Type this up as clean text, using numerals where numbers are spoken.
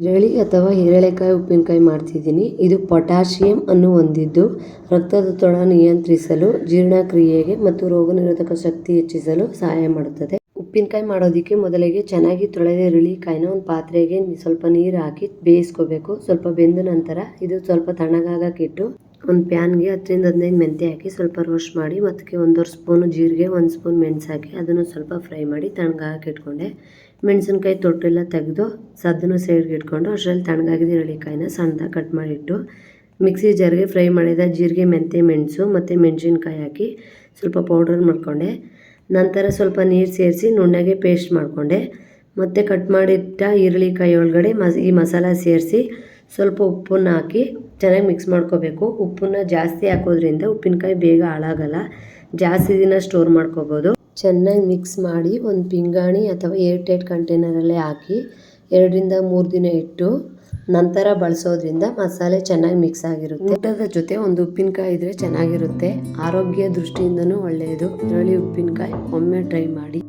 ಈರುಳ್ಳಿ ಅಥವಾ ಹೀರೆಳೆಕಾಯಿ ಉಪ್ಪಿನಕಾಯಿ ಮಾಡ್ತಿದ್ದೀನಿ. ಇದು ಪೊಟ್ಯಾಷಿಯಂ ಅನ್ನು ಹೊಂದಿದ್ದು ರಕ್ತದೊತ್ತಡ ನಿಯಂತ್ರಿಸಲು, ಜೀರ್ಣಕ್ರಿಯೆಗೆ ಮತ್ತು ರೋಗನಿರೋಧಕ ಶಕ್ತಿ ಹೆಚ್ಚಿಸಲು ಸಹಾಯ ಮಾಡುತ್ತದೆ. ಉಪ್ಪಿನಕಾಯಿ ಮಾಡೋದಕ್ಕೆ ಮೊದಲಿಗೆ ಚೆನ್ನಾಗಿ ತೊಳೆದ ಈರುಳ್ಳಿಕಾಯಿನ ಒಂದು ಪಾತ್ರೆಗೆ ಸ್ವಲ್ಪ ನೀರು ಹಾಕಿ ಬೇಯಿಸ್ಕೋಬೇಕು. ಸ್ವಲ್ಪ ಬೆಂದ ನಂತರ ಇದು ಸ್ವಲ್ಪ ತಣ್ಣಗಾಗಕ್ಕಿಟ್ಟು ಒಂದು ಪ್ಯಾನ್ಗೆ 10-15 ಮೆಂತ್ಯ ಹಾಕಿ ಸ್ವಲ್ಪ ರೋಸ್ಟ್ ಮಾಡಿ, ಮತ್ತು 1 ಸ್ಪೂನು ಜೀರಿಗೆ, 1 ಸ್ಪೂನ್ ಮೆಣಸು ಹಾಕಿ ಅದನ್ನು ಸ್ವಲ್ಪ ಫ್ರೈ ಮಾಡಿ ತಣ್ಣಗಾಗಕ್ಕೆ ಇಟ್ಕೊಂಡೆ. ಮೆಣಸಿನ್ಕಾಯಿ ತೊಟ್ಟೆಲ್ಲ ತೆಗೆದು ಸದ್ದನ್ನು ಸೈಡ್ಗೆ ಇಟ್ಕೊಂಡು ಅಷ್ಟರಲ್ಲಿ ತಣ್ಣಗಾಗಿದ್ದ ಈರುಳ್ಳಿಕಾಯಿನ ಸಣ್ಣದಾಗಿ ಕಟ್ ಮಾಡಿಟ್ಟು ಮಿಕ್ಸಿ ಜಾರ್ಗೆ ಫ್ರೈ ಮಾಡಿದ ಜೀರಿಗೆ, ಮೆಂತ್ಯ, ಮೆಣಸು ಮತ್ತು ಮೆಣಸಿನ್ಕಾಯಿ ಹಾಕಿ ಸ್ವಲ್ಪ ಪೌಡರ್ ಮಾಡಿಕೊಂಡೆ. ನಂತರ ಸ್ವಲ್ಪ ನೀರು ಸೇರಿಸಿ ನುಣ್ಣಗೆ ಪೇಸ್ಟ್ ಮಾಡಿಕೊಂಡೆ. ಮತ್ತು ಕಟ್ ಮಾಡಿಟ್ಟ ಈರುಳ್ಳಿಕಾಯಿ ಒಳಗಡೆ ಈ ಮಸಾಲ ಸೇರಿಸಿ ಸ್ವಲ್ಪ ಉಪ್ಪನ್ನು ಹಾಕಿ ಚೆನ್ನಾಗಿ ಮಿಕ್ಸ್ ಮಾಡ್ಕೋಬೇಕು. ಉಪ್ಪನ್ನು ಜಾಸ್ತಿ ಹಾಕೋದ್ರಿಂದ ಉಪ್ಪಿನಕಾಯಿ ಬೇಗ ಹಾಳಾಗಲ್ಲ, ಜಾಸ್ತಿ ದಿನ ಸ್ಟೋರ್ ಮಾಡ್ಕೋಬೋದು. ಚೆನ್ನಾಗಿ ಮಿಕ್ಸ್ ಮಾಡಿ ಒಂದು ಪಿಂಗಾಣಿ ಅಥವಾ ಏರ್ ಟೈಟ್ ಕಂಟೈನರಲ್ಲೇ ಹಾಕಿ 2-3 ದಿನ ಇಟ್ಟು ನಂತರ ಬಳಸೋದ್ರಿಂದ ಮಸಾಲೆ ಚೆನ್ನಾಗಿ ಮಿಕ್ಸ್ ಆಗಿರುತ್ತೆ. ಊಟದ ಜೊತೆ ಒಂದು ಉಪ್ಪಿನಕಾಯಿ ಇದ್ದರೆ ಚೆನ್ನಾಗಿರುತ್ತೆ. ಆರೋಗ್ಯ ದೃಷ್ಟಿಯಿಂದನೂ ಒಳ್ಳೆಯದು. ಈರುಳ್ಳಿ ಉಪ್ಪಿನಕಾಯಿ ಒಮ್ಮೆ ಟ್ರೈ ಮಾಡಿ.